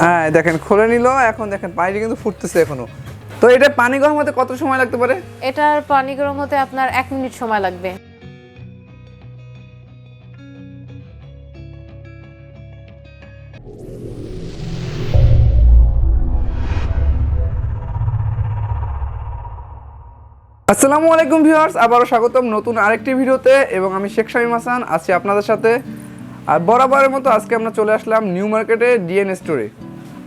হ্যাঁ দেখেন খুলে নিল, এখন দেখেন পানি কিন্তু ফুটতেছে এখনো। তো এটা পানি গরম হতে কত সময় লাগতে পারে? এটার পানি গরম হতে আপনার 1 মিনিট সময় লাগবে। আসসালামু আলাইকুম ভিউয়ার্স, আবারও স্বাগতম নতুন আরেকটি ভিডিওতে এবং আমি শেখ শামীম হাসান আছি আপনাদের সাথে। আর বরাবরের মতো আজকে আমরা চলে আসলাম নিউ মার্কেটে ডিএন স্টোরে।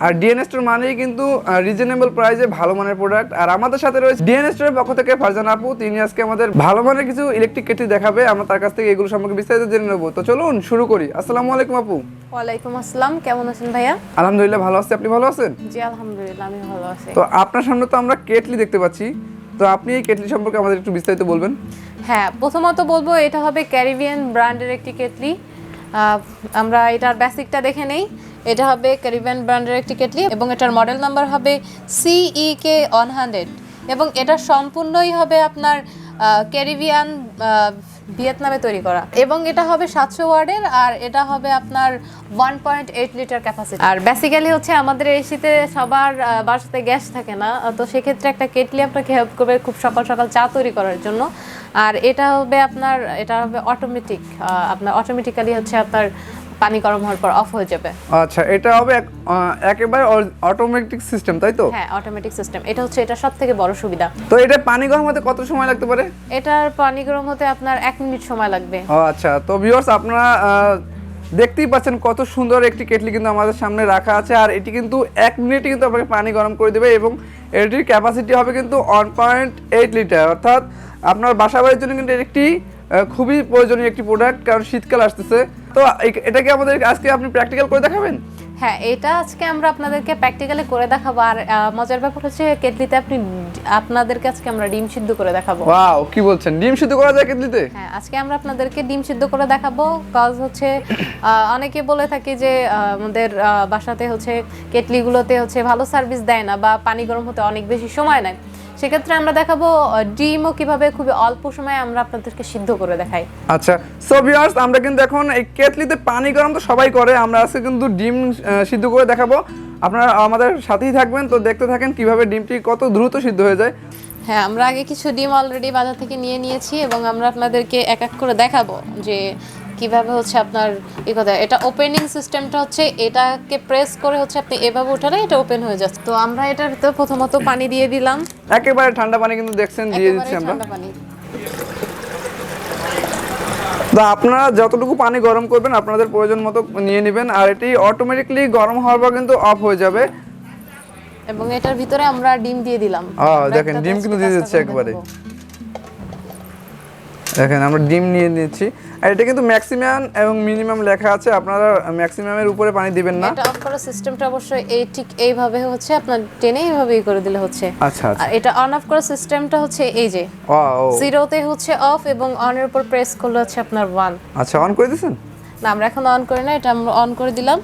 আর ডিএন স্টোর মানেই কিন্তু রিজনেবল প্রাইসে ভালো মানের প্রোডাক্ট। আর আমাদের সাথে রয়েছে ডিএন স্টোরের পক্ষ থেকে ফারজানা আপু, তিনি আজকে আমাদের ভালো মানের কিছু ইলেকট্রিক কেটলি দেখাবে। আমরা তার কাছ থেকে এগুলো সম্পর্কে বিস্তারিত জেনে নেব। তো চলুন শুরু করি। আসসালামু আলাইকুম আপু। ওয়ালাইকুম আসসালাম, কেমন আছেন ভাইয়া? আলহামদুলিল্লাহ ভালো আছি, আপনি ভালো আছেন? জি আলহামদুলিল্লাহ, আমি ভালো আছি। তো আপনার সামনে তো আমরা কেটলি দেখতে পাচ্ছি, তো আপনি এই কেটলি সম্পর্কে আমাদের একটু বিস্তারিত বলবেন। হ্যাঁ, প্রথমত বলবো এটা হবে ক্যারিবিয়ান ব্র্যান্ডের একটি কেটলি। আমরা এটার বেসিকটা দেখে নেই। এটা হবে ক্যারিবিয়ান ব্র্যান্ডের একটি কেটলি এবং এটার মডেল নাম্বার হবে CEK100 এবং এটা সম্পূর্ণই হবে আপনার ক্যারিবিয়ান ভিয়েতনামে তৈরি করা এবং এটা হবে 700 ওয়াটের আর এটা হবে আপনার 1.8 লিটার ক্যাপাসিটি। আর বেসিক্যালি হচ্ছে আমাদের এই শীতে সবার বাসাতে গ্যাস থাকে না, তো সেক্ষেত্রে একটা কেটলি আপনাকে হেল্প করবে খুব সকাল সকাল চা তৈরি করার জন্য। আর এটা হবে অটোমেটিক, আপনার অটোমেটিক্যালি হচ্ছে আপনার পানি গরম হওয়ার পর অফ হয়ে যাবে। আচ্ছা, এটা হবে একেবারে অটোমেটিক সিস্টেম, তাই তো? হ্যাঁ, অটোমেটিক সিস্টেম। এটা হচ্ছে এটা সবথেকে বড় সুবিধা। তো এটা পানি গরম হতে কত সময় লাগতে পারে? এটার পানি গরম হতে আপনার 1 মিনিট সময় লাগবে। ও আচ্ছা, তো ভিউয়ার্স আপনারা দেখতেই পাচ্ছেন কত সুন্দর একটি কেটলি কিন্তু আমাদের সামনে রাখা আছে। আর এটি কিন্তু 1 মিনিটে কিন্তু আপনাকে পানি গরম করে দেবে এবং এটির ক্যাপাসিটি হবে কিন্তু 1.8 লিটার, অর্থাৎ আপনার বাসাবাড়ির জন্য কিন্তু একটি খুবই প্রয়োজনীয় একটি প্রোডাক্ট, কারণ শীতকাল আসতেছে। তো এটাকে আমাদের আজকে আপনি প্র্যাকটিক্যাল করে দেখাবেন? হ্যাঁ, এটা আজকে আমরা আপনাদেরকে প্র্যাকটিক্যালি করে দেখাবো। আর মজার ব্যাপার হচ্ছে কেটলিতে আপনাদেরকে আজকে আমরা ডিম সিদ্ধ করে দেখাবো। ওয়াও, কি বলছেন, ডিম সিদ্ধ করা যায় কেটলিতে? হ্যাঁ, আজকে আমরা আপনাদেরকে ডিম সিদ্ধ করে দেখাবো। কাজ হচ্ছে অনেকে বলে থাকে যে আমাদের বাসাতে হচ্ছে কেটলিগুলোতে হচ্ছে ভালো সার্ভিস দেয় না বা পানি গরম হতে অনেক বেশি সময় নেয়। সেক্ষেত্রে আমরা দেখাবো ডিমও কিভাবে খুবই অল্প সময়ে আমরা আপনাদেরকে সিদ্ধ করে দেখাই। আচ্ছা, সো ভিউয়ার্স আমরা কিন্তু এখন এই কেটলিতে পানি গরম তো সবাই করে, আমরা আজকে কিন্তু ডিম সিদ্ধ করে দেখাবো। আপনারা আমাদের সাথেই থাকবেন, তো দেখতে থাকেন কিভাবে ডিমটি কত দ্রুত সিদ্ধ হয়ে যায়। হ্যাঁ, আমরা আগে কিছু ডিম অলরেডি বাজার থেকে নিয়ে নিয়েছি এবং আমরা আপনাদেরকে এক এক করে দেখাবো যে কিভাবে হচ্ছে আপনার এটা ওপেনিং সিস্টেমটা হচ্ছে এটাকে প্রেস করে হচ্ছে আপনি এভাবে উঠালে এটা ওপেন হয়ে যাচ্ছে। তো আমরা এটার ভিতরে প্রথমত পানি দিয়ে দিলাম, একেবারে ঠান্ডা পানি কিন্তু দেখছেন দিয়ে দিচ্ছি আমরা। তো আপনারা যতটুকু পানি গরম করবেন আপনাদের প্রয়োজন মতো নিয়ে নেবেন। আর এটি অটোমেটিক্যালি গরম হওয়ার পর কিন্তু অফ হয়ে যাবে এবং এটার ভিতরে আমরা ডিম দিয়ে দিলাম। দেখেন ডিম কিন্তু দিয়ে দিচ্ছে একবারে। দেখেন আমরা ডিম নিয়ে নিচ্ছি। আর এটা কিন্তু ম্যাক্সিমাম এবং মিনিমাম লেখা আছে, আপনারা ম্যাক্সিমামের উপরে পানি দিবেন না। এটা অফ করার সিস্টেমটা অবশ্যই ঠিক এইভাবে হচ্ছে আপনার টেনে এইভাবেই করে দিলে হচ্ছে। আচ্ছা আচ্ছা, আর এটা অন অফ করার সিস্টেমটা হচ্ছে এই যে জিরোতে হচ্ছে অফ এবং অন এর উপর প্রেস করলে হচ্ছে আপনার 1। আচ্ছা, অন করে দিয়েছেন? না, আমরা এখন অন করি না, এটা আমরা অন করে দিলাম।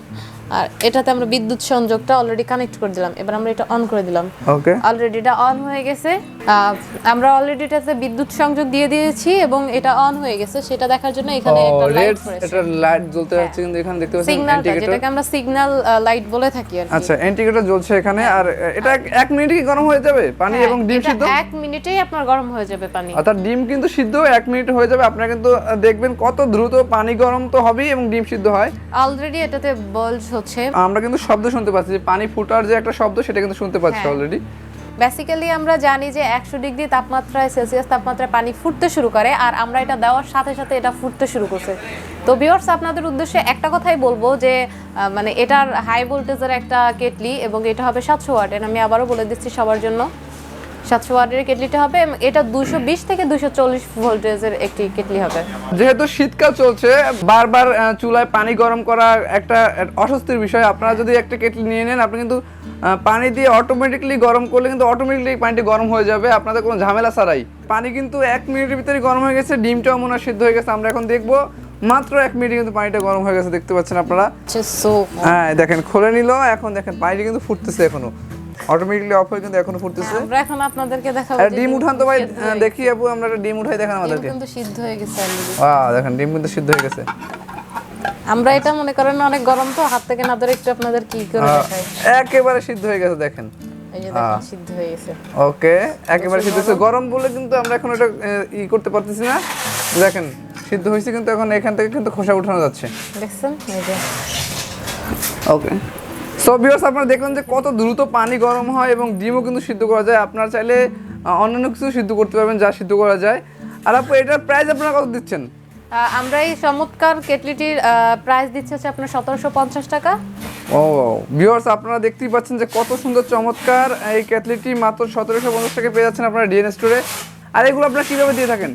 আর এটাতে আমরা বিদ্যুৎ সংযোগটা অলরেডি কানেক্ট করে দিলাম। এবার আমরা এটা অন করে দিলাম। ওকে, অলরেডি এটা অন হয়ে গেছে। আমরা অলরেডি এটাতে বিদ্যুৎ সংযোগ দিয়ে দিয়েছি এবং এটা অন হয়ে গেছে সেটা দেখার জন্য এখানে একটা লাইট রয়েছে। এটা লাইট জ্বলতে যাচ্ছে কিন্তু এখানে দেখতে পাচ্ছেন সিগন্যালটা, যেটাকে আমরা সিগন্যাল লাইট বলে থাকি আর কি। আচ্ছা, ইন্ডিকেটর জ্বলছে এখানে। আর এটা 1 মিনিটে কি গরম হয়ে যাবে পানি এবং ডিম সিদ্ধ? 1 মিনিটেই আপনার গরম হয়ে যাবে পানি। অর্থাৎ ডিম কিন্তু সিদ্ধ 1 মিনিট হয়ে যাবে। আপনারা কিন্তু দেখবেন কত দ্রুত পানি গরম তো হবেই এবং ডিম সিদ্ধ হয়। অলরেডি এটাতে বলজ হচ্ছে, আমরা কিন্তু শব্দ শুনতে পাচ্ছি, যে পানি ফুটার যে একটা শব্দ সেটা কিন্তু শুনতে পাচ্ছি অলরেডি। বেসিক্যালি আমরা জানি যে 100 ডিগ্রি তাপমাত্রায় সেলসিয়াস তাপমাত্রায় পানি ফুটতে শুরু করে আর আমরা এটা দেওয়ার সাথে সাথে এটা ফুটতে শুরু করছে। তো ভিউয়ার্স আপনাদের উদ্দেশ্যে একটা কথাই বলবো যে মানে এটার হাই ভোল্টেজের একটা কেটলি এবং এটা হবে 700 ওয়াটের। আমি আবারও বলে দিচ্ছি সবার জন্য, 700 ওয়াটের কেটলিটা হবে। এটা 220 থেকে 240 ভোল্টেজের একটি কেটলি হবে। যেহেতু শীতকাল চলছে, বারবার চুলায় পানি গরম করা একটা অস্বস্তির বিষয়। আপনারা যদি একটা কেটলি নিয়ে নেন, আপনি কিন্তু পানি দিয়ে অটোমেটিক্যালি গরম করলে কিন্তু অটোমেটিক্যালি পানিটা গরম হয়ে যাবে আপনাদের কোনো ঝামেলা ছাড়াই। পানি কিন্তু 1 মিনিটের ভিতরে গরম হয়ে গেছে, ডিমটাও মনে হয় সিদ্ধ হয়ে গেছে। আমরা এখন দেখবো মাত্র 1 মিনিটে কিন্তু পানিটা গরম হয়ে গেছে, দেখতে পাচ্ছেন আপনারা। হ্যাঁ দেখেন খুলে নিল, এখন দেখেন পানিটা কিন্তু ফুটতেছে এখনো, অটোমেটিক্যালি অফ হয়ে কিন্তু এখনো ফুটতেছে। আমরা এখন আপনাদেরকে দেখাবো ডিম উঠান তো ভাই, দেখি আপু আমরা একটা ডিম উঠাই দেখান আমাদেরকে। কিন্তু সিদ্ধ হয়ে গেছে অলরেডি। দেখেন ডিম কিন্তু সিদ্ধ হয়ে গেছে। আমরা এটা মনে করেন অনেক গরম তো হাত থেকে না ধরে একটু আপনাদের কি করে দেখাই। একেবারে সিদ্ধ হয়ে গেছে দেখেন। এই যে দেখেন সিদ্ধ হয়ে গেছে। ওকে, একেবারে সিদ্ধ হয়েছে। গরম বলে কিন্তু আমরা এখন এটা করতে পারতেছি না। দেখেন সিদ্ধ হয়েছে, কিন্তু এখন এখান থেকে কিন্তু খোসা উঠানো যাচ্ছে। দেখছেন এই যে। ওকে, সো ভিউয়ার্স আপনারা দেখলেন যে কত দ্রুত পানি গরম হয় এবং ডিমও কিন্তু সিদ্ধ করা যায়। আপনারা চাইলে অন্যান্য কিছু সিদ্ধ করতে পারবেন যা সিদ্ধ করা যায়। আর আপু এটার প্রাইস আপনারা কত দিচ্ছেন? আমরা এই চমৎকার কেটলিটির প্রাইস দিচ্ছি হচ্ছে আপনার 1750 টাকা। ও ভিউয়ার্স আপনারা দেখতেই পাচ্ছেন যে কত সুন্দর চমৎকার এই কেটলিটি মাত্র 1750 টাকা পেয়ে যাচ্ছেন আপনারা ডিএন স্টোরে। আর এগুলো আপনারা কিভাবে দিয়ে থাকেন?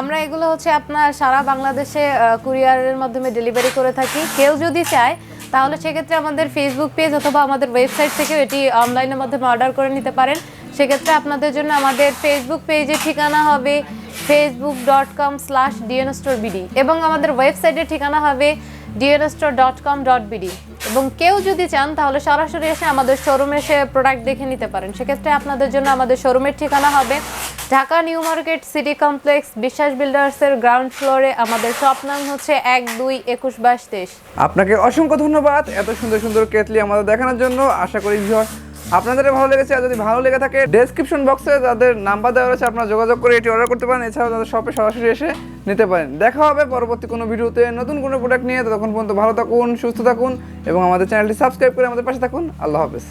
আমরা এগুলো হচ্ছে আপনার সারা বাংলাদেশে কুরিয়ারের মাধ্যমে ডেলিভারি করে থাকি। কেউ যদি চায় তাহলে সেক্ষেত্রে আমাদের ফেসবুক পেজ অথবা আমাদের ওয়েবসাইট থেকে এটি অনলাইনের মাধ্যমে অর্ডার করে নিতে পারেন। সেক্ষেত্রে আপনাদের জন্য আমাদের ফেসবুক পেজের ঠিকানা হবে facebook.com/dnstorebd এবং আমাদের ওয়েবসাইটের ঠিকানা হবে dnstore.com.bd। এবং কেউ যদি চান তাহলে সরাসরি এসে আমাদের শোরুমে এসে প্রোডাক্ট দেখে নিতে পারেন। সেক্ষেত্রে আপনাদের জন্য আমাদের শোরুমের ঠিকানা হবে Dhaka new market city complex বিশ্বাস বিল্ডার্সের গ্রাউন্ড ফ্লোরে। আমাদের শপ নাম হচ্ছে 12212223। আপনাকে অসংখ্য ধন্যবাদ এত সুন্দর সুন্দর কেটলি আমাদের দেখানোর জন্য। আশা করি ভিউয়ার্স আপনাদের ভালো লেগেছে। আর যদি ভালো লেগে থাকে ডেসক্রিপশন বক্সে তাদের নাম্বার দেওয়া রয়েছে, আপনারা যোগাযোগ করে এটি অর্ডার করতে পারেন। এছাড়াও তাদের শপে সরাসরি এসে নিতে পারেন। দেখা হবে পরবর্তী কোনো ভিডিওতে নতুন কোনো প্রোডাক্ট নিয়ে। ততক্ষণ পর্যন্ত ভালো থাকুন, সুস্থ থাকুন এবং আমাদের চ্যানেলটি সাবস্ক্রাইব করে আমাদের পাশে থাকুন। আল্লাহ হাফেজ।